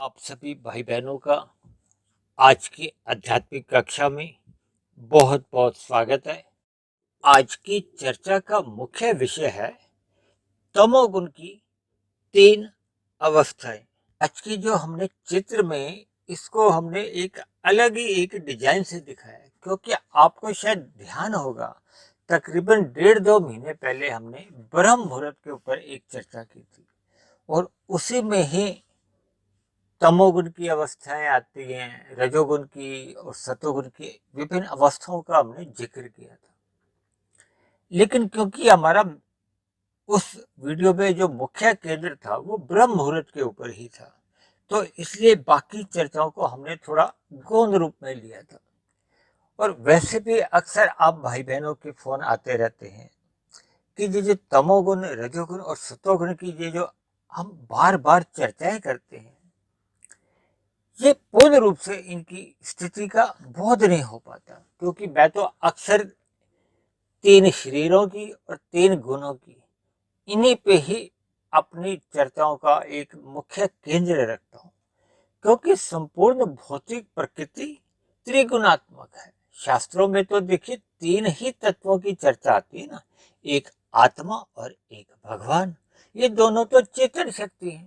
आप सभी भाई बहनों का आज की आध्यात्मिक कक्षा में बहुत बहुत स्वागत है। आज की चर्चा का मुख्य विषय है तमोगुण की 3 अवस्थाएं। आज की जो हमने चित्र में इसको हमने एक अलग ही एक डिजाइन से दिखाया है, क्योंकि आपको शायद ध्यान होगा तकरीबन 1.5-2 महीने पहले हमने ब्रह्म मुहूर्त के ऊपर एक चर्चा की थी और उसी में ही तमोगुण की अवस्थाएं आती हैं, रजोगुण की और सतोगुण की विभिन्न अवस्थाओं का हमने जिक्र किया था। लेकिन क्योंकि हमारा उस वीडियो में जो मुख्य केंद्र था वो ब्रह्म मुहूर्त के ऊपर ही था, तो इसलिए बाकी चर्चाओं को हमने थोड़ा गौण रूप में लिया था। और वैसे भी अक्सर आप भाई बहनों के फोन आते रहते हैं कि ये जो तमोगुण, रजोगुण और सतोगुण की ये जो हम बार बार चर्चाएं करते हैं, ये पूर्ण रूप से इनकी स्थिति का बोध नहीं हो पाता, क्योंकि मैं तो अक्सर 3 शरीरों की और 3 गुणों की इन्हीं पे ही अपनी चर्चाओं का एक मुख्य केंद्र रखता हूँ, क्योंकि संपूर्ण भौतिक प्रकृति त्रिगुणात्मक है। शास्त्रों में तो देखिए 3 ही तत्वों की चर्चा आती है ना, एक आत्मा और एक भगवान। ये दोनों तो चेतन शक्ति है,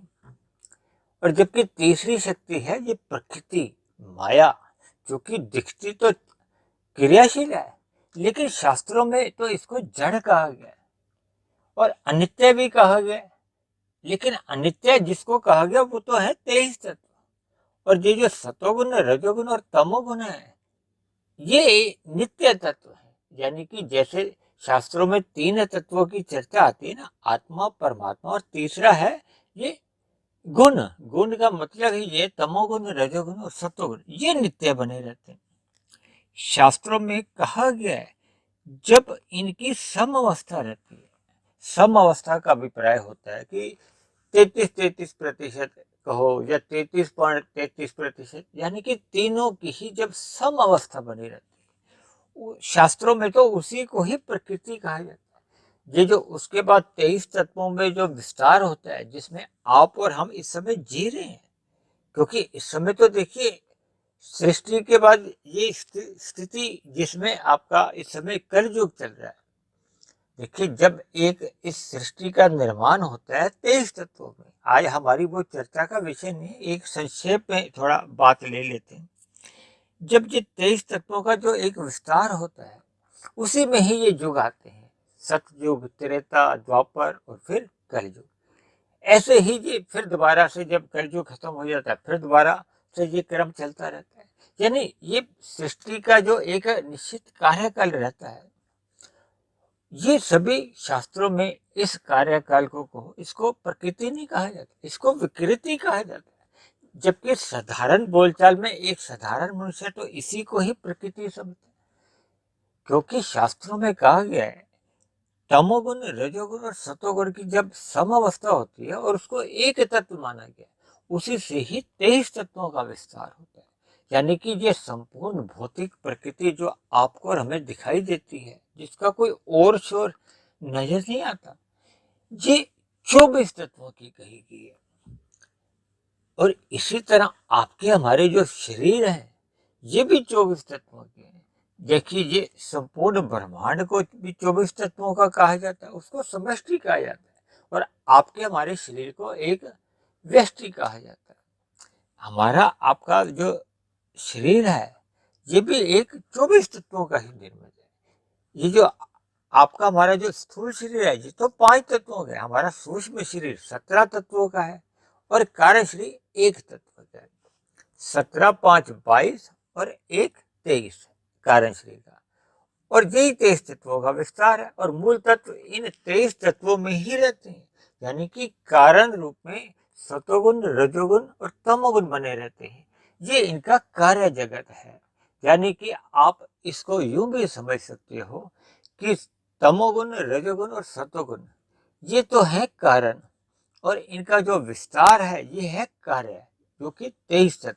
और जबकि तीसरी शक्ति है ये प्रकृति, माया, जो कि दिखती तो क्रियाशील है, लेकिन शास्त्रों में तो इसको जड़ कहा गया और अनित्य भी कहा गया। लेकिन अनित्य जिसको कहा गया वो तो है 23 तत्व, और ये जो सतोगुण, रजोगुण और तमोगुण है ये नित्य तत्व है। यानी कि जैसे शास्त्रों में 3 तत्वों की चर्चा आती है ना, आत्मा, परमात्मा, और तीसरा है ये गुण। गुण का मतलब ही ये तमोगुण, रजोगुण और सतोगुण ये नित्य बने रहते हैं। शास्त्रों में कहा गया है जब इनकी सम अवस्था रहती है, सम अवस्था का अभिप्राय होता है कि 33% कहो या 33.33%, यानी कि तीनों की ही जब सम अवस्था बनी रहती है, शास्त्रों में तो उसी को ही प्रकृति कहा जाता है। ये जो उसके बाद 23 तत्वों में जो विस्तार होता है, जिसमें आप और हम इस समय जी रहे हैं, क्योंकि इस समय तो देखिए सृष्टि के बाद ये स्थिति जिसमें आपका इस समय कलयुग चल रहा है। देखिए जब एक इस सृष्टि का निर्माण होता है 23 तत्वों में, आज हमारी वो चर्चा का विषय नहीं, एक संक्षेप में थोड़ा बात ले लेते हैं। जब ये 23 तत्वों का जो एक विस्तार होता है उसी में ही ये युग आते हैं, सतयुग, त्रेता, द्वापर और फिर कलयुग। ऐसे ही ये फिर दोबारा से जब कलयुग खत्म हो जाता है फिर दोबारा से ये क्रम चलता रहता है। यानी ये सृष्टि का जो एक निश्चित कार्यकाल रहता है, ये सभी शास्त्रों में इस कार्यकाल को इसको प्रकृति नहीं कहा जाता, इसको विकृति कहा जाता है। जबकि साधारण बोलचाल में एक साधारण मनुष्य तो इसी को ही प्रकृति समझता है, क्योंकि शास्त्रों में कहा गया है तमोगुण, रजोगुण और सतोगुण की जब समअवस्था होती है और उसको एक तत्व माना गया, उसी से ही 23 तत्वों का विस्तार होता है। यानी कि ये संपूर्ण भौतिक प्रकृति जो आपको और हमें दिखाई देती है, जिसका कोई और शोर नजर नहीं आता, ये 24 तत्वों की कही गई है। और इसी तरह आपके हमारे जो शरीर हैं ये भी 24 तत्वों के हैं। देखिए ये संपूर्ण ब्रह्मांड को भी 24 तत्वों का कहा जाता है, उसको समष्टि कहा जाता है, और आपके हमारे शरीर को एक व्यष्टि कहा जाता है। हमारा आपका जो शरीर है ये भी एक 24 तत्वों का ही निर्मित है। ये जो आपका हमारा जो स्थूल शरीर है ये तो 5 तत्वों का है, हमारा सूक्ष्म शरीर 17 तत्वों का है, और कार्य शरीर 1 तत्व का है। 17, 5, 22 और 1, 23 कारण शरीर का, और यही 23 तत्वों का विस्तार है, और मूल तत्व इन 23 तत्वों में ही रहते हैं। यानी कि कारण रूप में सतोगुण, रजोगुण और तमोगुण बने रहते हैं, ये इनका कार्य जगत है। यानी कि आप इसको यूं भी समझ सकते हो कि तमोगुण, रजोगुण और सतोगुण ये तो है कारण, और इनका जो विस्तार है ये है कार्य, जो कि 23 तत्व।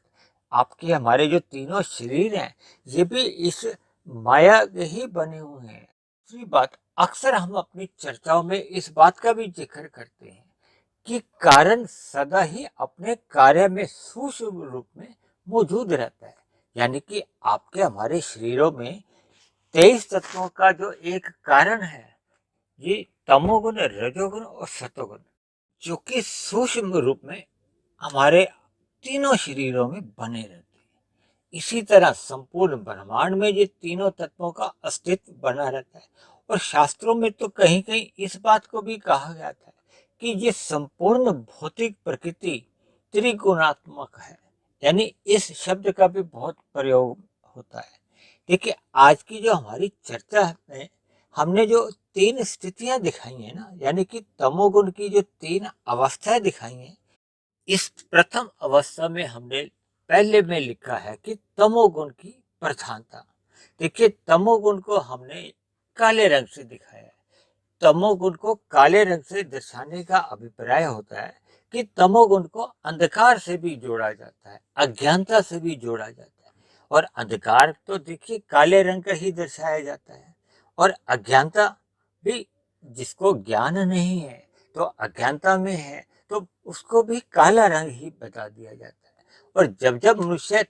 आपके हमारे जो तीनों शरीर हैं ये भी इस माया के ही बने हुए हैं। दूसरी बात, अक्सर हम अपनी चर्चाओं में इस बात का भी जिक्र करते हैं कि कारण सदा ही अपने कार्य में सूक्ष्म रूप में मौजूद रहता है। यानी कि आपके हमारे शरीरों में 23 तत्वों का जो एक कारण है, ये तमोगुण, रजोगुण और सतोगुण, जो कि सूक्ष्म रूप में हमारे तीनों शरीरों में बने रहते हैं। इसी तरह संपूर्ण ब्रह्मांड में ये तीनों तत्वों का अस्तित्व बना रहता है। और शास्त्रों में तो कहीं कहीं इस बात को भी कहा गया था कि ये संपूर्ण भौतिक प्रकृति त्रिगुणात्मक है। यानी इस शब्द का भी बहुत प्रयोग होता है। देखिए, आज की जो हमारी चर्चा में हमने जो 3 स्थितियां दिखाई हैं ना, यानी कि तमोगुण की जो 3 अवस्थाएं दिखाई हैं, इस प्रथम अवस्था में हमने पहले में लिखा है कि तमोगुण की प्रधानता। देखिए, तमोगुण को हमने काले रंग से दिखाया है। तमोगुण को काले रंग से दर्शाने का अभिप्राय होता है कि तमोगुण को अंधकार से भी जोड़ा जाता है, अज्ञानता से भी जोड़ा जाता है। और अंधकार तो देखिए काले रंग का ही दर्शाया जाता है, और अज्ञानता भी, जिसको ज्ञान नहीं है तो अज्ञानता में है, तो उसको भी काला रंग ही बता दिया जाता है। और जब जब मनुष्य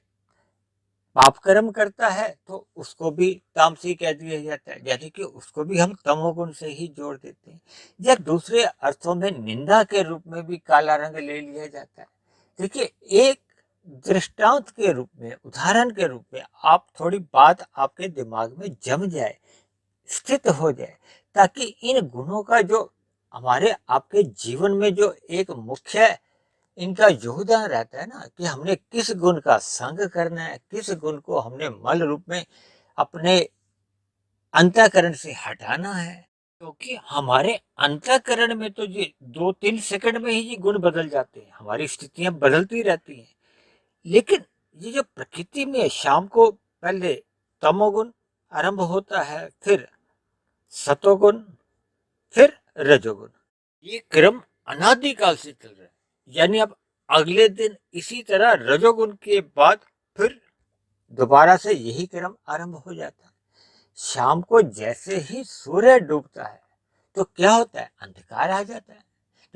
पाप कर्म करता है तो उसको भी तामसी कह दिया जाता है, यानी कि उसको भी हम तमोगुण से ही जोड़ देते हैं। या दूसरे अर्थों में निंदा के रूप में भी काला रंग ले लिया जाता है। देखिए, एक दृष्टांत के रूप में, उदाहरण के रूप में आप थोड़ी बात आपके दिमाग में जम जाए, स्थित हो जाए, ताकि इन गुणों का जो हमारे आपके जीवन में जो एक मुख्य इनका योगदान रहता है ना, कि हमने किस गुण का संग करना है, किस गुण को हमने मल रूप में अपने अंतःकरण से हटाना है। क्योंकि हमारे अंतःकरण में तो ये 2-3 सेकंड में ही ये गुण बदल जाते हैं, हमारी स्थितियां बदलती रहती हैं। लेकिन ये जो प्रकृति में शाम को पहले तमोगुण आरंभ होता है, फिर सतोगुण, फिर रजोगुण, ये क्रम अनादिकाल से चल रहा है। यानी अब अगले दिन इसी तरह रजोगुण के बाद फिर दोबारा से यही क्रम आरंभ हो जाता है। शाम को जैसे ही सूर्य डूबता है तो क्या होता है, अंधकार आ जाता है।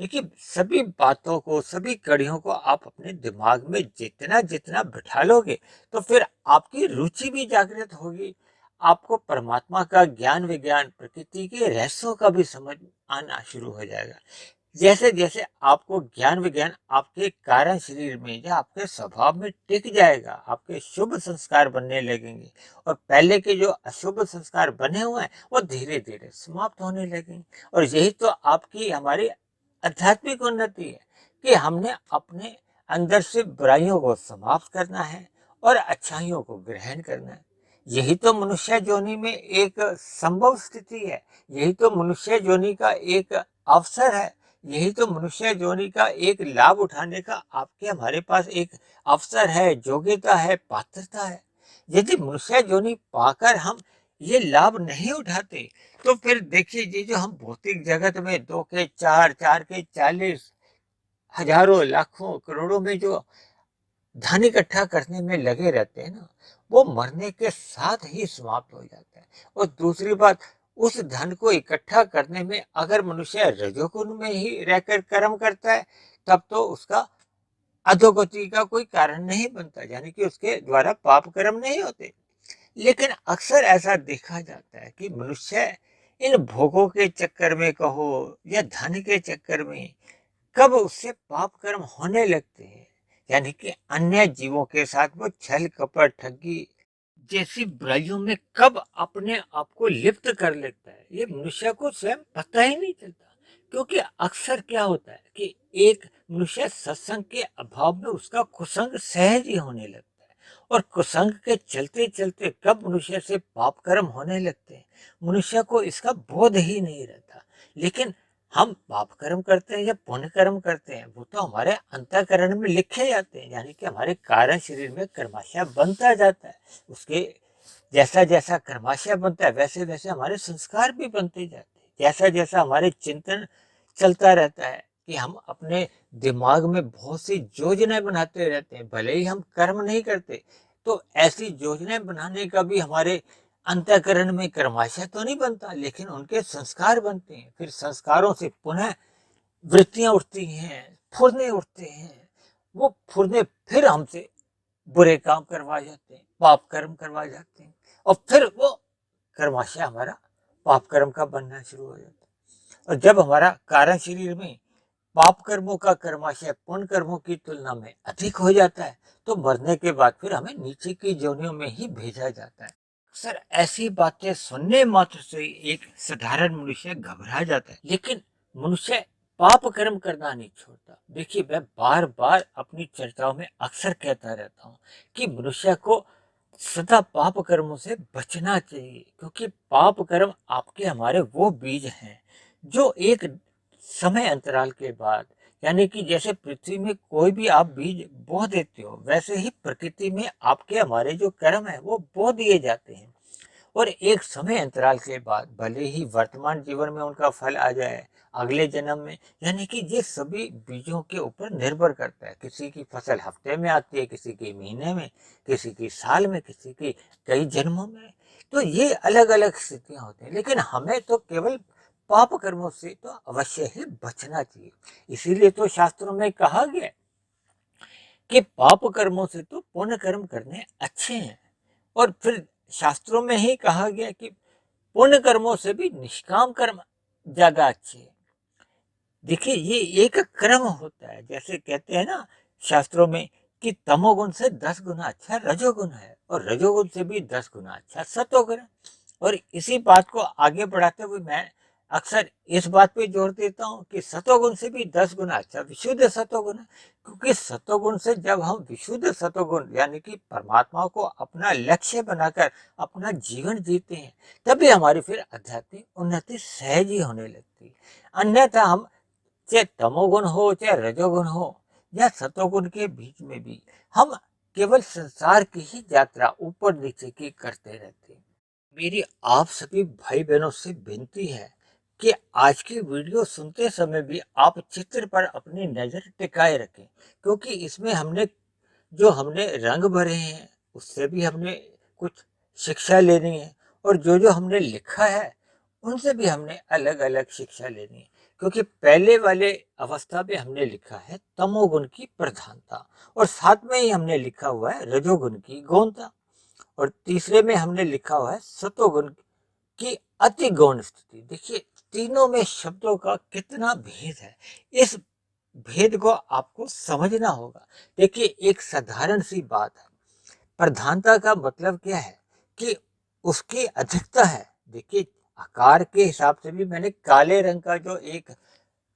देखिए, सभी बातों को, सभी कड़ियों को आप अपने दिमाग में जितना जितना बिठा लोगे, तो फिर आपकी रुचि भी जागृत होगी। आपको परमात्मा का ज्ञान, विज्ञान, प्रकृति के रहस्यों का भी समझ आना शुरू हो जाएगा। जैसे जैसे आपको ज्ञान विज्ञान आपके कारण शरीर में या आपके स्वभाव में टिक जाएगा, आपके शुभ संस्कार बनने लगेंगे, और पहले के जो अशुभ संस्कार बने हुए हैं वो धीरे धीरे समाप्त होने लगेंगे। और यही तो आपकी, हमारी आध्यात्मिक उन्नति है, कि हमने अपने अंदर से बुराइयों को समाप्त करना है और अच्छाइयों को ग्रहण करना है। यही तो मनुष्य योनि में एक संभव स्थिति है, यही तो मनुष्य योनि का एक अवसर है, यही तो मनुष्य योनि का एक लाभ उठाने का आपके हमारे पास एक अवसर है, योग्यता है, पात्रता है। यदि मनुष्य योनि पाकर हम ये लाभ नहीं उठाते, तो फिर देखिए, ये जो हम भौतिक जगत में 2 के 4, 4 के 40, हजारों, लाखों, करोड़ों में जो धन इकट्ठा करने में लगे रहते हैं ना, वो मरने के साथ ही समाप्त हो जाता है। और दूसरी बात, उस धन को इकट्ठा करने में अगर मनुष्य रजोगुण में ही रहकर कर्म करता है, तब तो उसका अधोगति का कोई कारण नहीं बनता, यानी कि उसके द्वारा पाप कर्म नहीं होते। लेकिन अक्सर ऐसा देखा जाता है कि मनुष्य इन भोगों के चक्कर में कहो या धन के चक्कर में कब उससे पाप कर्म होने लगते हैं, यानी कि अन्य जीवों के साथ वो छल कपट, ठगी जैसी बुराइयों में कब अपने आप को लिप्त कर लेता है, ये मनुष्य को स्वयं पता ही नहीं चलता। क्योंकि अक्सर क्या होता है कि एक मनुष्य सत्संग के अभाव में उसका कुसंग सहज ही होने लगता है, और कुसंग के चलते चलते कब मनुष्य से पाप कर्म होने लगते हैं, मनुष्य को इसका बोध ही नहीं रहता। लेकिन हम पाप कर्म करते हैं या पुण्य कर्म करते हैं, वो तो हमारे अंतःकरण में लिखे जाते हैं, यानी कि हमारे कारण शरीर में कर्माशय बनता जाता है। उसके जैसा जैसा कर्माशय बनता है, वैसे वैसे हमारे संस्कार भी बनते जाते हैं। जैसा जैसा हमारे चिंतन चलता रहता है, कि हम अपने दिमाग में बहुत सी योजनाएं बनाते रहते हैं, भले ही हम कर्म नहीं करते, तो ऐसी योजनाएं बनाने का भी हमारे अंतःकरण में कर्माशय तो नहीं बनता, लेकिन उनके संस्कार बनते हैं। फिर संस्कारों से पुनः वृत्तियां उठती हैं, फुरने उठते हैं, वो फुरने फिर हमसे बुरे काम करवा जाते हैं, पाप कर्म करवा जाते हैं, और फिर वो कर्माशय हमारा पाप कर्म का बनना शुरू हो जाता है। और जब हमारा कारण शरीर में पाप कर्मों का कर्माशय पुण्य कर्मों की तुलना में अधिक हो जाता है, तो मरने के बाद फिर हमें नीचे की योनियों में ही भेजा जाता है। सर, ऐसी बातें सुनने मात्र से एक साधारण मनुष्य घबरा जाता है, लेकिन मनुष्य पाप कर्म करना नहीं छोड़ता। देखिए, मैं बार बार अपनी चर्चाओं में अक्सर कहता रहता हूँ कि मनुष्य को सदा पाप कर्मों से बचना चाहिए, क्योंकि पाप कर्म आपके हमारे वो बीज हैं जो एक समय अंतराल के बाद, यानी कि जैसे पृथ्वी में कोई भी आप बीज बो देते हो, वैसे ही प्रकृति में आपके हमारे जो कर्म है वो बो दिए जाते हैं, और एक समय अंतराल के बाद भले ही वर्तमान जीवन में उनका फल आ जाए, अगले जन्म में, यानी कि ये सभी बीजों के ऊपर निर्भर करता है। किसी की फसल हफ्ते में आती है, किसी की महीने में, किसी की साल में, किसी की कई जन्मों में। तो ये अलग अलग स्थितियां होती हैं, लेकिन हमें तो केवल पाप कर्मों से तो अवश्य ही बचना चाहिए। इसीलिए तो शास्त्रों में कहा गया कि पाप कर्मों से तो पुण्य कर्म करने अच्छे हैं, और फिर शास्त्रों में ही कहा गया कि पुण्य कर्मों से भी निष्काम कर्म ज्यादा अच्छे हैं। देखिए, ये एक क्रम होता है, जैसे कहते हैं ना शास्त्रों में कि तमोगुण से 10 गुना अच्छा रजोगुण है, और रजोगुण से भी 10 गुना अच्छा सतोगुण है। और इसी बात को आगे बढ़ाते हुए मैं अक्सर इस बात पे जोर देता हूँ कि सतोगुण से भी 10 गुना अच्छा विशुद्ध सतोगुण है, क्योंकि सतोगुण से जब हम विशुद्ध सतोगुण यानी कि परमात्मा को अपना लक्ष्य बनाकर अपना जीवन जीते हैं, तभी हमारी फिर आध्यात्मिक उन्नति सहज ही होने लगती है। अन्यथा हम चाहे तमोगुण हो, चाहे रजोगुण हो, या सतोगुण के बीच में भी हम केवल संसार की ही यात्रा ऊपर नीचे की करते रहते हैं। मेरी आप सभी भाई बहनों से विनती है कि आज की वीडियो सुनते समय भी आप चित्र पर अपनी नजर टिकाए रखें, क्योंकि इसमें हमने रंग भरे हैं उससे भी हमने कुछ शिक्षा लेनी है, और जो हमने लिखा है उनसे भी हमने अलग अलग शिक्षा लेनी है। क्योंकि पहले वाले अवस्था में हमने लिखा है तमोगुण की प्रधानता, और साथ में ही हमने लिखा हुआ है रजोगुण की गौणता, और तीसरे में हमने लिखा हुआ है सतोगुण की अति गौण स्थिति। देखिए, तीनों में शब्दों का कितना भेद है, इस भेद को आपको समझना होगा। देखिए, एक साधारण सी बात है, प्रधानता का मतलब क्या है कि उसकी अधिकता है। देखिए, आकार के हिसाब से भी मैंने काले रंग का जो एक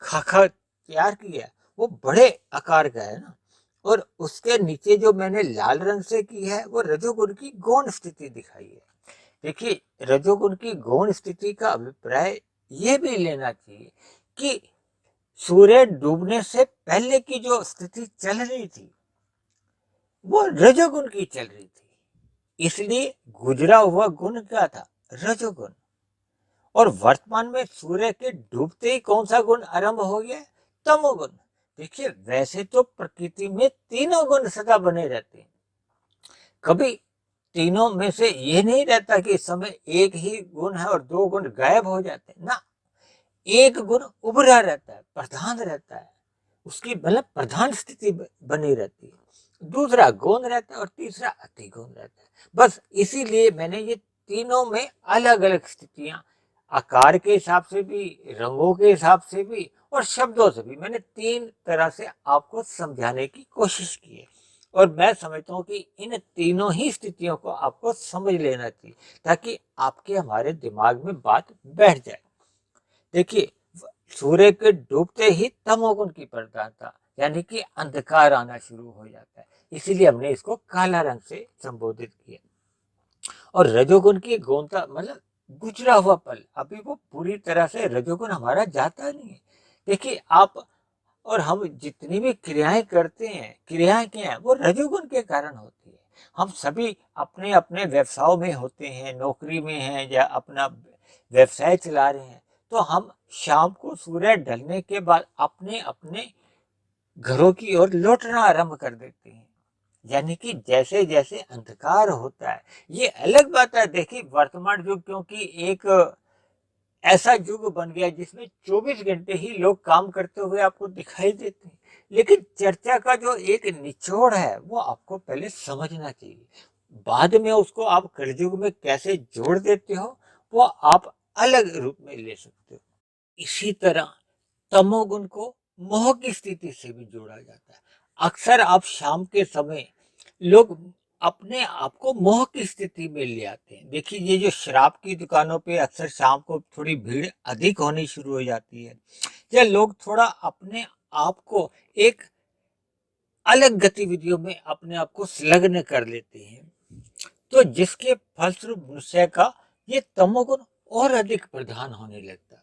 खाका तैयार किया है वो बड़े आकार का है ना, और उसके नीचे जो मैंने लाल रंग से की है वो रजोगुण की गौण स्थिति दिखाई है। देखिए, रजोगुण की गौण स्थिति का अभिप्राय ये भी लेना चाहिए कि सूर्य डूबने से पहले की जो स्थिति चल रही थी वो रजोगुण की चल रही थी, इसलिए गुजरा हुआ गुण क्या था? रजोगुण। और वर्तमान में सूर्य के डूबते ही कौन सा गुण आरंभ हो गया? तमोगुण। देखिए, वैसे तो प्रकृति में तीनों गुण सदा बने रहते हैं, कभी तीनों में से ये नहीं रहता कि इस समय एक ही गुण है और दो गुण गायब हो जाते हैं ना। एक गुण उभरा रहता है, प्रधान रहता है, उसकी मतलब प्रधान स्थिति बनी रहती है, दूसरा गौण रहता है, और तीसरा अति गौण रहता है। बस इसीलिए मैंने ये तीनों में अलग अलग स्थितियां, आकार के हिसाब से भी, रंगों के हिसाब से भी, और शब्दों से भी, मैंने तीन तरह से आपको समझाने की कोशिश की है। और मैं समझता हूँ कि इन तीनों ही स्थितियों को आपको समझ लेना चाहिए, ताकि आपके हमारे दिमाग में बात बैठ जाए। देखिए, सूर्य के डूबते ही तमोगुण की प्रधानता यानी कि अंधकार आना शुरू हो जाता है, इसीलिए हमने इसको काला रंग से संबोधित किया। और रजोगुण की गौणता मतलब गुजरा हुआ पल, अभी वो पूरी तरह से रजोगुण हमारा जाता नहीं है। देखिए, आप और हम जितनी भी क्रियाएं करते हैं, क्रियाएं क्या है? वो रजोगुण के कारण होती है। हम सभी अपने अपने व्यवसायों में होते हैं, नौकरी में हैं, या अपना व्यवसाय चला रहे हैं, तो हम शाम को सूर्य ढलने के बाद अपने अपने घरों की ओर लौटना आरंभ कर देते हैं। यानी कि जैसे जैसे अंधकार होता है, ये अलग बात है। देखिए, वर्तमान युग क्योंकि एक ऐसा युग बन गया जिसमें 24 घंटे ही लोग काम करते हुए आपको दिखाई देते हैं। लेकिन चर्चा का जो एक निचोड़ है वो आपको पहले समझना चाहिए, बाद में उसको आप कलयुग में कैसे जोड़ देते हो वो आप अलग रूप में ले सकते हो। इसी तरह तमोगुण को मोह की स्थिति से भी जोड़ा जाता है। अक्सर आप शाम के समय लोग अपने आप को मोह की स्थिति में ले आते हैं। देखिए, ये जो शराब की दुकानों पे अक्सर शाम को थोड़ी भीड़ अधिक होनी शुरू हो जाती है, या लोग थोड़ा अपने आप को एक अलग गतिविधियों में अपने आप को संलग्न कर लेते हैं, तो जिसके फलस्वरूप मनुष्य का ये तमोगुण और अधिक प्रधान होने लगता है।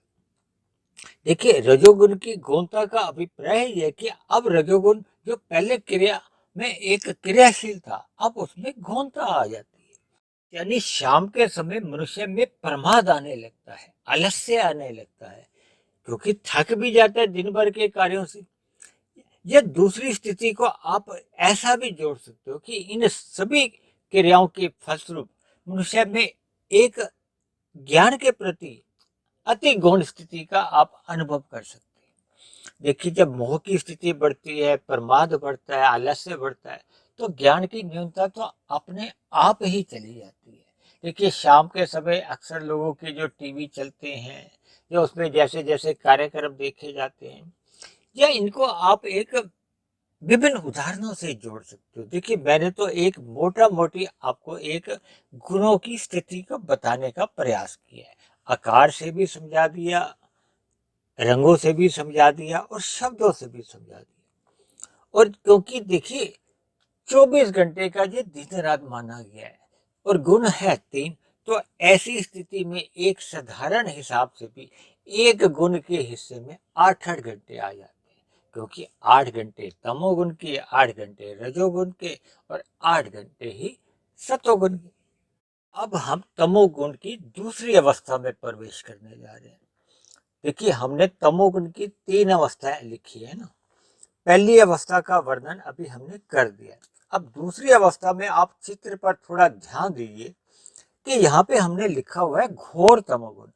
देखिए, रजोगुण की गौणता का अभिप्राय यह है कि अब रजोगुण जो पहले क्रिया में एक क्रियाशील था, अब उसमें गौणता आ जाती है। यानी शाम के समय मनुष्य में प्रमाद आने लगता है, आलस्य आने लगता है, क्योंकि थक भी जाता है दिन भर के कार्यों से। यह दूसरी स्थिति को आप ऐसा भी जोड़ सकते हो कि इन सभी क्रियाओं के फलस्वरूप मनुष्य में एक ज्ञान के प्रति अति गौण स्थिति का आप अनुभव कर सकते हैं। देखिए, जब मोह की स्थिति बढ़ती है, प्रमाद बढ़ता है, आलस्य बढ़ता है, तो ज्ञान की न्यूनता तो अपने आप ही चली जाती है। देखिए, शाम के समय अक्सर लोगों के जो टीवी चलते हैं, जो उसमें जैसे जैसे कार्यक्रम देखे जाते हैं, या इनको आप एक विभिन्न उदाहरणों से जोड़ सकते हो। देखिए, मैंने तो एक मोटा मोटी आपको एक गुणों की स्थिति को बताने का प्रयास किया है। आकार से भी समझा दिया, रंगों से भी समझा दिया और शब्दों से भी समझा दिया। और क्योंकि देखिए, 24 घंटे का ये दिन रात माना गया है और गुण है 3, तो ऐसी स्थिति में एक साधारण हिसाब से भी एक गुण के हिस्से में 8-8 घंटे आ जाते हैं, क्योंकि 8 घंटे तमोगुण के, 8 घंटे रजोगुण के और 8 घंटे ही सतोगुण के। अब हम तमोगुण की दूसरी अवस्था में प्रवेश करने जा रहे हैं। देखिए, हमने तमोगुण की 3 अवस्थाएं लिखी है ना। पहली अवस्था का वर्णन अभी हमने कर दिया। अब दूसरी अवस्था में आप चित्र पर थोड़ा ध्यान दीजिए कि यहाँ पे हमने लिखा हुआ है घोर तमोगुण।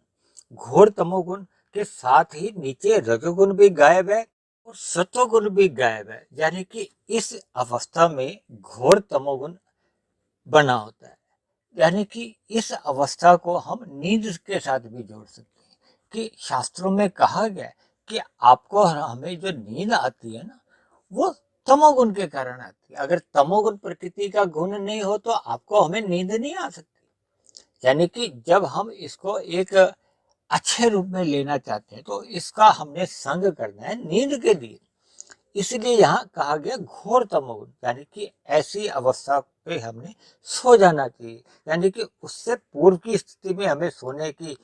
घोर तमोगुण के साथ ही नीचे रजोगुण भी गायब है और सतोगुण भी गायब है, यानी कि इस अवस्था में घोर तमोगुण बना होता है। यानी कि इस अवस्था को हम नींद के साथ भी जोड़ सकते हैं कि शास्त्रों में कहा गया है कि आपको, हमें जो नींद आती है ना, वो तमोगुण के कारण आती है। अगर तमोगुण प्रकृति का गुण नहीं हो तो आपको, हमें नींद नहीं आ सकती। यानी कि जब हम इसको एक अच्छे रूप में लेना चाहते हैं तो इसका हमने संग करना है नींद के लिए। इसलिए यहाँ कहा गया घोर तमोगुण, यानी कि ऐसी अवस्था पे हमने सो जाना चाहिए। यानी कि उससे पूर्व की स्थिति में हमें सोने की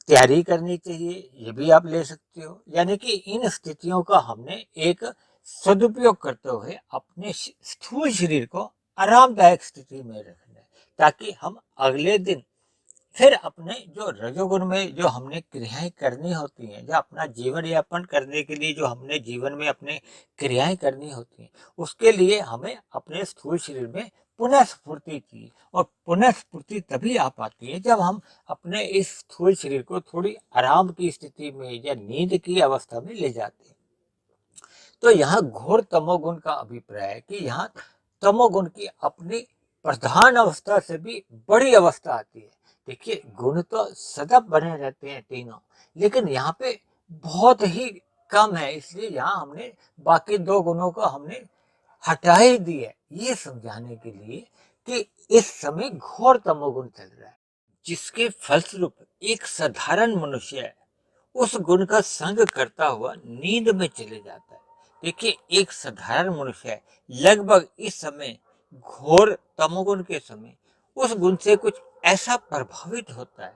तैयारी करनी चाहिए, ये भी आप ले सकते हो। यानी कि इन स्थितियों का हमने एक सदुपयोग करते हुए अपने स्थूल शरीर को आरामदायक स्थिति में रखना है, ताकि हम अगले दिन फिर अपने जो रजोगुण में जो हमने क्रियाएं करनी होती हैं, जो अपना जीवन यापन करने के लिए जो हमने जीवन में अपने क्रियाएं करनी होती हैं, उसके लिए हमें अपने स्थूल शरीर में पुनः स्फूर्ति चाहिए। और पुनः स्फूर्ति तभी आ पाती है जब हम अपने इस स्थूल शरीर को थोड़ी आराम की स्थिति में या नींद की अवस्था में ले जाते हैं। तो यहाँ घोर तमोगुण का अभिप्राय है कि यहाँ तमोगुण की अपनी प्रधान अवस्था से भी बड़ी अवस्था आती है। देखिए, गुण तो सदा बने रहते हैं तीनों, लेकिन यहाँ पे बहुत ही कम है, इसलिए यहाँ हमने बाकी 2 गुणों को हमने हटा ही दी है, ये समझाने के लिए कि इस समय घोर तमोगुण चल रहा है, जिसके फलस्वरूप एक साधारण मनुष्य उस गुण का संग करता हुआ नींद में चले जाता है। देखिए, एक साधारण मनुष्य लगभग इस समय घोर तमोगुण के समय उस गुण से कुछ ऐसा प्रभावित होता है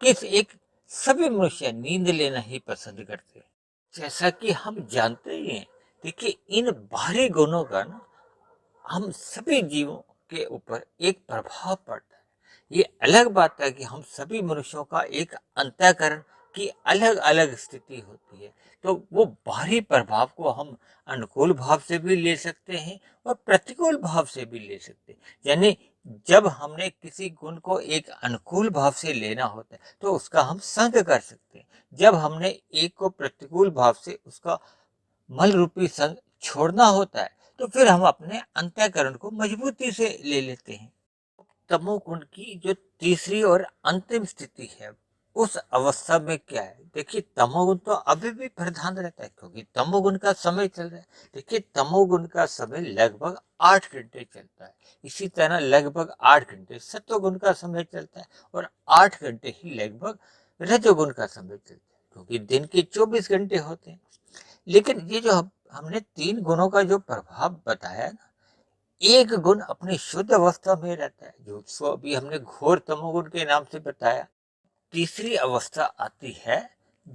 कि एक सभी मनुष्य नींद लेना ही पसंद करते हैं। जैसा कि हम जानते ही हैं, देखिए, इन बाहरी गुणों का ना हम सभी जीवों के ऊपर एक प्रभाव पड़ता है। ये अलग बात है कि हम सभी मनुष्यों का एक अंतःकरण की अलग अलग स्थिति होती है, तो वो बाहरी प्रभाव को हम अनुकूल भाव से भी ले सकते हैं और प्रतिकूल भाव से भी ले सकते हैं। यानी जब हमने किसी गुण को एक अनुकूल भाव से लेना होता है तो उसका हम संग कर सकते हैं। जब हमने एक को प्रतिकूल भाव से उसका मल रूपी संग छोड़ना होता है तो फिर हम अपने अंतःकरण को मजबूती से ले लेते हैं। तमोगुण की जो तीसरी और अंतिम स्थिति है, उस अवस्था में क्या है, देखिए तमोगुण तो अभी भी प्रधान रहता है क्योंकि तमोगुण का समय चल रहा है। देखिए तमोगुण का समय लगभग 8 घंटे चलता है। इसी तरह लगभग 8 घंटे सत्वगुण का समय चलता है और 8 घंटे ही लगभग रजोगुण का समय चलता है, क्योंकि दिन के 24 घंटे होते हैं। लेकिन ये जो हमने 3 गुणों का जो प्रभाव बताया ना, एक गुण अपनी शुद्ध अवस्था में रहता है, जो उसको अभी हमने घोर तमोगुण के नाम से बताया। तीसरी अवस्था आती है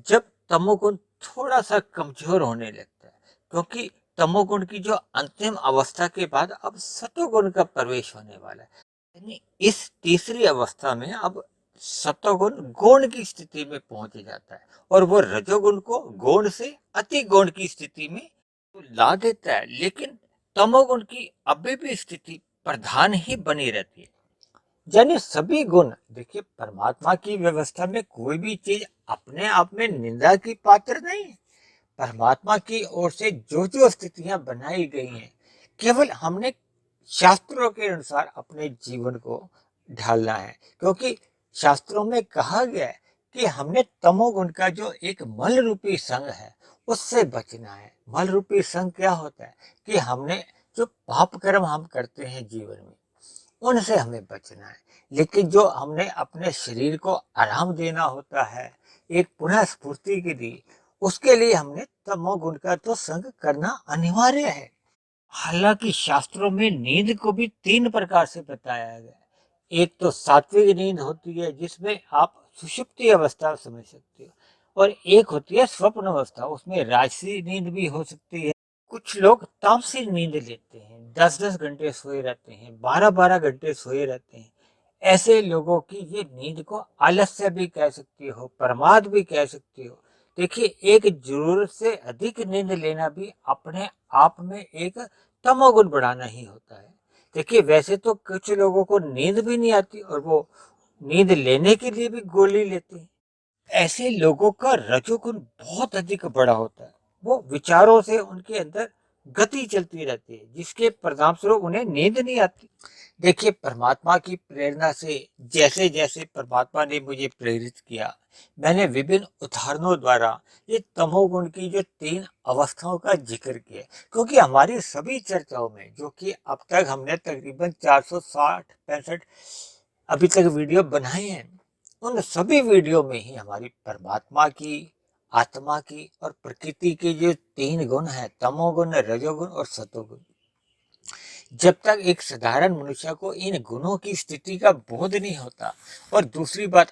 जब तमोगुण थोड़ा सा कमजोर होने लगता है, क्योंकि तमोगुण की जो अंतिम अवस्था के बाद अब सतोगुण का प्रवेश होने वाला है। यानी इस तीसरी अवस्था में अब सतोगुण गौण की स्थिति में पहुंच जाता है और वो रजोगुण को गौण से अति गौण की स्थिति में ला देता है। लेकिन तमोगुण की अभी भी स्थिति प्रधान ही बनी रहती है। यानी सभी गुण, देखिए परमात्मा की व्यवस्था में कोई भी चीज अपने आप में निंदा की पात्र नहीं है। परमात्मा की ओर से जो जो स्थितियां बनाई गई हैं, केवल हमने शास्त्रों के अनुसार अपने जीवन को ढालना है, क्योंकि शास्त्रों में कहा गया है कि हमने तमोगुण का जो एक मल रूपी संग है उससे बचना है। मल रूपी संग क्या होता है कि हमने जो पाप कर्म हम करते हैं जीवन में, उनसे हमें बचना है। लेकिन जो हमने अपने शरीर को आराम देना होता है, एक पुनः स्फूर्ति के लिए, उसके लिए हमने तमोगुण का तो संग करना अनिवार्य है। हालांकि शास्त्रों में नींद को भी 3 प्रकार से बताया गया है। एक तो सात्विक नींद होती है जिसमें आप सुषुप्ति अवस्था समझ सकते हो, और एक होती है स्वप्न अवस्था, उसमें राजसी नींद भी हो सकती है। कुछ लोग तामसी नींद लेते हैं, 10-10 घंटे सोए रहते हैं, 12-12 घंटे सोए रहते हैं। ऐसे लोगों की ये नींद को आलस्य भी कह सकती हो, प्रमाद भी कह सकती हो। देखिए एक जरूरत से अधिक नींद लेना भी अपने आप में एक तमोगुण बढ़ाना ही होता है। देखिए वैसे तो कुछ लोगों को नींद भी नहीं आती और वो नींद लेने के लिए भी गोली लेते हैं। ऐसे लोगों का रजोगुण बहुत अधिक बड़ा होता है। वो विचारों से उनके अंदर गति चलती रहती है, जिसके परिणाम स्वरूप उन्हें नींद नहीं आती। देखिए परमात्मा की प्रेरणा से जैसे जैसे परमात्मा ने मुझे प्रेरित किया, मैंने विभिन्न उदाहरणों द्वारा ये तमोगुण की जो 3 अवस्थाओं का जिक्र किया, क्योंकि हमारी सभी चर्चाओं में जो कि अब तक हमने तकरीबन 460-65 अभी तक वीडियो बनाए हैं, उन सभी वीडियो में ही हमारी परमात्मा की, आत्मा की और प्रकृति के जो 3 गुण हैं, तमोगुण, रजोगुण और सतोगुण, जब तक एक साधारण मनुष्य को इन गुणों की स्थिति का बोध नहीं होता, और दूसरी बात,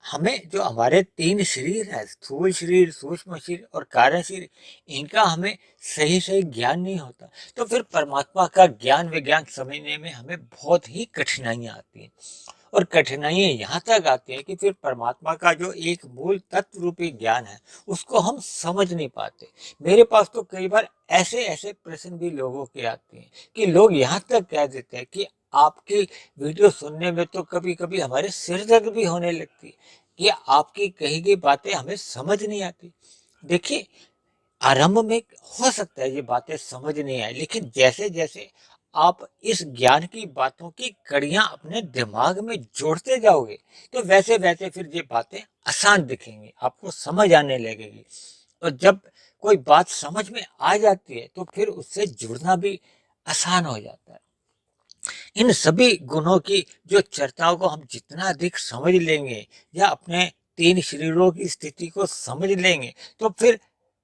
हमें जो हमारे 3 शरीर है, स्थूल शरीर, सूक्ष्म शरीर और कारण शरीर, इनका हमें सही सही ज्ञान नहीं होता, तो फिर परमात्मा का ज्ञान विज्ञान समझने में हमें बहुत ही कठिनाइयां आती हैं। और कठिनाइयां यहाँ तक आती है कि फिर परमात्मा का जो एक मूल तत्व रूपी ज्ञान है उसको हम समझ नहीं पाते। मेरे पास तो कई बार ऐसे ऐसे प्रश्न भी लोगों के आते हैं कि लोग यहाँ तक कह देते हैं कि आपकी वीडियो सुनने में तो कभी कभी हमारे सिर दर्द भी होने लगती है, कि आपकी कही गई बातें हमें समझ नहीं आती। देखिए आरंभ में हो सकता है ये बातें समझ नहीं आए, लेकिन जैसे जैसे आप इस ज्ञान की बातों की कड़ियां अपने दिमाग में जोड़ते जाओगे तो वैसे वैसे फिर ये बातें आसान दिखेंगी, आपको समझ आने लगेगी। और जब कोई बात समझ में आ जाती है तो फिर उससे जुड़ना भी आसान हो जाता है। इन सभी गुणों की जो चर्चाओं को हम जितना अधिक समझ लेंगे या अपने 3 शरीरों की स्थिति को समझ लेंगे तो फिर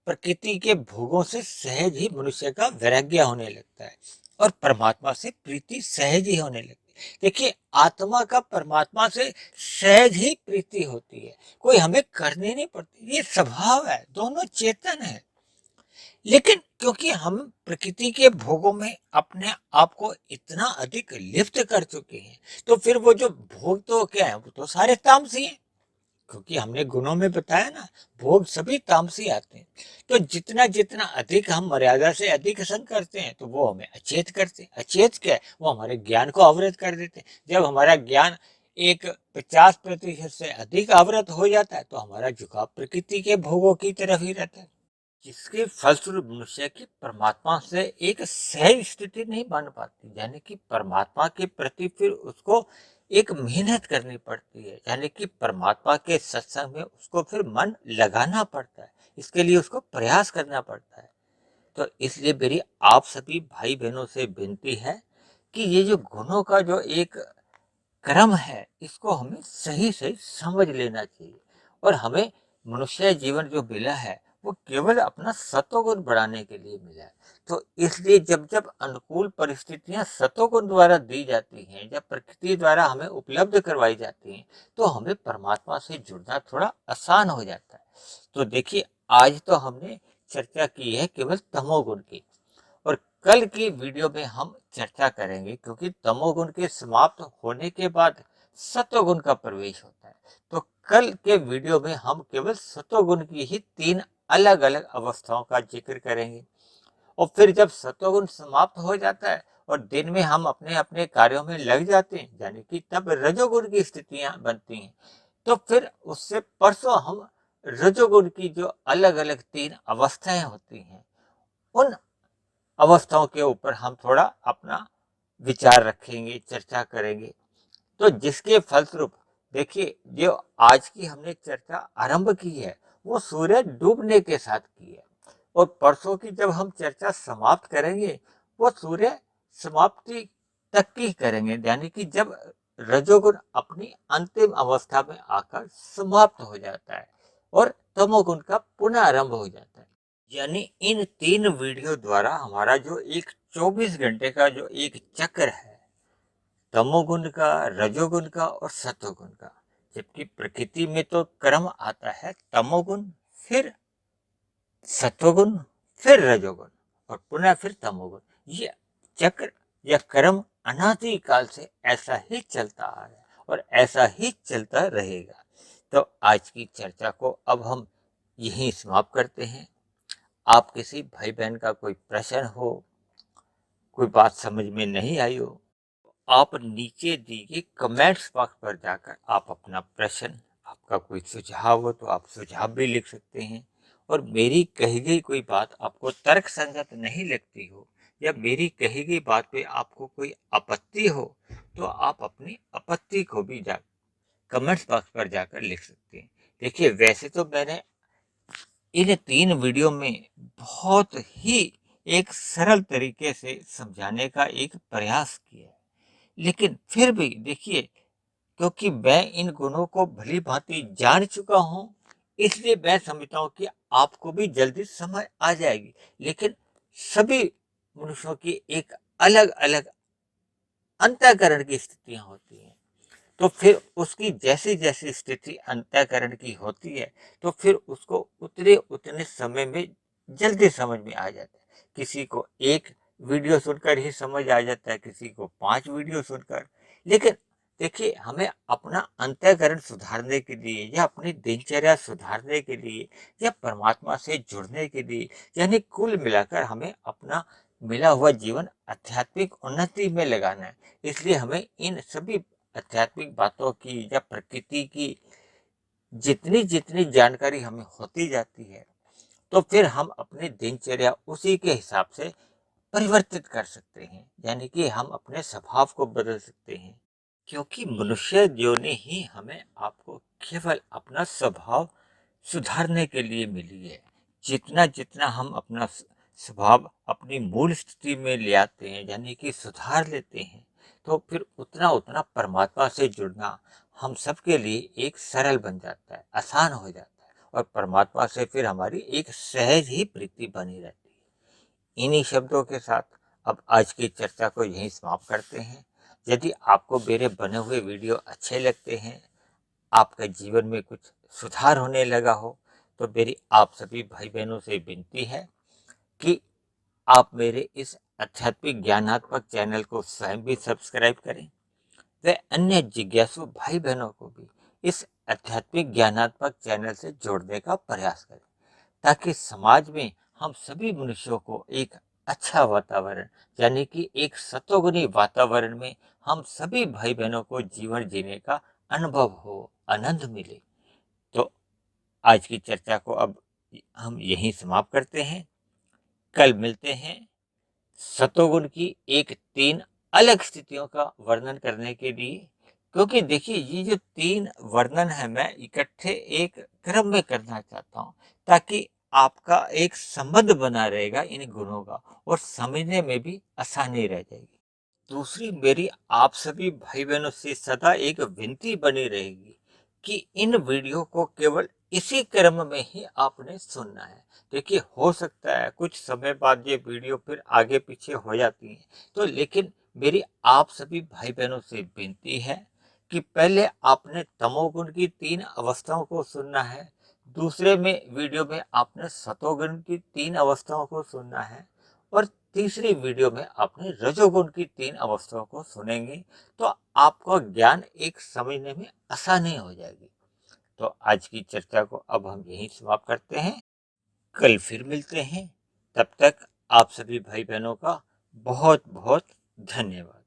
प्रकृति के भोगों से सहज ही मनुष्य का वैराग्य होने लगता है और परमात्मा से प्रीति सहज ही होने लगती है। देखिए आत्मा का परमात्मा से सहज ही प्रीति होती है, कोई हमें करनी नहीं पड़ती, ये स्वभाव है, दोनों चेतन है। लेकिन क्योंकि हम प्रकृति के भोगों में अपने आप को इतना अधिक लिप्त कर चुके हैं तो फिर वो जो भोग तो क्या है, वो तो सारे तामसी हैं। क्योंकि हमने गुणों में बताया ना, भोग सभी तामसी आते हैं। तो जितना जितना अधिक हम मर्यादा से अधिक संग करते हैं तो वो हमें अचेत करते हैं। अचेत क्या है? वो हमारे ज्ञान को अवरुद्ध कर देते हैं। जब हमारा ज्ञान एक 50% से अधिक आवृत हो जाता है तो हमारा झुकाव प्रकृति के भोगों की तरफ ही रहता है, जिसके फलस्वरूप मनुष्य की परमात्मा से एक सहज स्थिति नहीं बन पाती। यानी कि परमात्मा के प्रति फिर उसको एक मेहनत करनी पड़ती है, यानी कि परमात्मा के सत्संग में उसको फिर मन लगाना पड़ता है, इसके लिए उसको प्रयास करना पड़ता है। तो इसलिए मेरी आप सभी भाई बहनों से विनती है कि ये जो गुणों का जो एक क्रम है, इसको हमें सही सही समझ लेना चाहिए। और हमें मनुष्य जीवन जो मिला है वो केवल अपना सत्वगुण बढ़ाने के लिए मिला है। तो इसलिए जब जब अनुकूल परिस्थितियां सत्वगुण द्वारा दी जाती हैं, जब प्रकृति द्वारा हमें उपलब्ध करवाई जाती हैं, तो हमें परमात्मा से जुड़ना थोड़ा आसान हो जाता है। तो देखिए, आज तो हमने चर्चा की है केवल तमोगुण की, और कल की वीडियो में हम चर्चा करेंगे, क्योंकि तमोगुण के समाप्त होने के बाद सत्वगुण का प्रवेश होता है। तो कल के वीडियो में हम केवल सत्वगुण की ही 3 अलग अलग अवस्थाओं का जिक्र करेंगे। और फिर जब सत्वगुण समाप्त हो जाता है और दिन में हम अपने अपने कार्यों में लग जाते हैं, यानी कि तब रजोगुण की स्थितियां बनती हैं, तो फिर उससे परसों हम रजोगुण की जो अलग अलग 3 अवस्थाएं होती हैं, उन अवस्थाओं के ऊपर हम थोड़ा अपना विचार रखेंगे, चर्चा करेंगे। तो जिसके फलस्वरूप देखिए, जो आज की हमने चर्चा आरंभ की है वो सूर्य डूबने के साथ की है, और परसों की जब हम चर्चा समाप्त करेंगे वो सूर्य समाप्ति तक की करेंगे, यानी कि जब रजोगुण अपनी अंतिम अवस्था में आकर समाप्त हो जाता है और तमोगुण का पुनः आरंभ हो जाता है। यानी इन 3 वीडियो द्वारा हमारा जो एक 24 घंटे का जो एक चक्र है, तमोगुण का, रजोगुण का और सत्वगुण का, जबकि प्रकृति में तो क्रम आता है तमोगुण, फिर सत्वगुण, फिर रजोगुण और पुनः फिर तमोगुण। ये चक्र या क्रम अनादि काल से ऐसा ही चलता आ रहा है और ऐसा ही चलता रहेगा। तो आज की चर्चा को अब हम यहीं समाप्त करते हैं। आप किसी भाई बहन का कोई प्रश्न हो, कोई बात समझ में नहीं आई हो, आप नीचे दी गई कमेंट्स बॉक्स पर जाकर आप अपना प्रश्न, आपका कोई सुझाव हो तो आप सुझाव भी लिख सकते हैं। और मेरी कही गई कोई बात आपको तर्क संगत नहीं लगती हो, या मेरी कही गई बात पे आपको कोई आपत्ति हो, तो आप अपनी आपत्ति को भी जा कमेंट्स बॉक्स पर जाकर लिख सकते हैं। देखिए, वैसे तो मैंने इन 3 वीडियो में बहुत ही एक सरल तरीके से समझाने का एक प्रयास किया है, लेकिन फिर भी देखिए, क्योंकि मैं इन गुणों को भली भांति जान चुका हूं, इसलिए मैं समझता हूं कि आपको भी जल्दी समझ आ जाएगी। लेकिन सभी मनुष्यों की एक अलग अलग अंतःकरण की स्थितियां होती हैं, तो फिर उसकी जैसी जैसी स्थिति अंतःकरण की होती है, तो फिर उसको उतने उतने समय में जल्दी समझ में आ जाता है। किसी को 1 वीडियो सुनकर ही समझ आ जाता है, किसी को 5 वीडियो सुनकर। लेकिन देखिए, हमें अपना अंतःकरण सुधारने के लिए, या अपनी दिनचर्या सुधारने के लिए, या परमात्मा से जुड़ने के लिए, यानी कुल मिलाकर हमें अपना मिला हुआ जीवन आध्यात्मिक उन्नति में लगाना है। इसलिए हमें इन सभी आध्यात्मिक बातों की या प्रकृति की जितनी जितनी जानकारी हमें होती जाती है, तो फिर हम अपनी दिनचर्या उसी के हिसाब से परिवर्तित कर सकते हैं, यानी कि हम अपने स्वभाव को बदल सकते हैं। क्योंकि मनुष्य योनि ही हमें आपको केवल अपना स्वभाव सुधारने के लिए मिली है। जितना जितना हम अपना स्वभाव अपनी मूल स्थिति में ले आते हैं, यानी कि सुधार लेते हैं, तो फिर उतना उतना परमात्मा से जुड़ना हम सबके लिए एक सरल बन जाता है, आसान हो जाता है, और परमात्मा से फिर हमारी एक सहज ही प्रीति बनी रहती है। इन्हीं शब्दों के साथ अब आज की चर्चा को यहीं समाप्त करते हैं। यदि आपको मेरे बने हुए वीडियो अच्छे लगते हैं, आपके जीवन में कुछ सुधार होने लगा हो, तो मेरी आप सभी भाई बहनों से विनती है कि आप मेरे इस आध्यात्मिक ज्ञानात्मक चैनल को स्वयं भी सब्सक्राइब करें, व अन्य जिज्ञासु भाई बहनों को भी इस आध्यात्मिक ज्ञानात्मक चैनल से जोड़ने का प्रयास करें, ताकि समाज में हम सभी मनुष्यों को एक अच्छा वातावरण, यानी कि एक सतोगुणी वातावरण में हम सभी भाई बहनों को जीवन जीने का अनुभव हो, आनंद मिले। तो आज की चर्चा को अब हम यहीं समाप्त करते हैं। कल मिलते हैं सतोगुण की एक 3 अलग स्थितियों का वर्णन करने के लिए। क्योंकि देखिए, ये जो 3 वर्णन है मैं इकट्ठे एक क्रम में करना चाहता हूँ, ताकि आपका एक संबंध बना रहेगा इन गुणों का और समझने में भी आसानी रह जाएगी। दूसरी मेरी आप सभी भाई बहनों से सदा एक विनती बनी रहेगी कि इन वीडियो को केवल इसी क्रम में ही आपने सुनना है। देखिए, हो सकता है कुछ समय बाद ये वीडियो फिर आगे पीछे हो जाती है, तो लेकिन मेरी आप सभी भाई बहनों से विनती है कि पहले आपने तमोगुण की 3 अवस्थाओं को सुनना है, दूसरे में वीडियो में आपने सतोगुण की 3 अवस्थाओं को सुनना है, और तीसरी वीडियो में आपने रजोगुण की 3 अवस्थाओं को सुनेंगे, तो आपका ज्ञान एक समझने में आसानी हो जाएगी। तो आज की चर्चा को अब हम यहीं समाप्त करते हैं। कल फिर मिलते हैं। तब तक आप सभी भाई बहनों का बहुत बहुत धन्यवाद।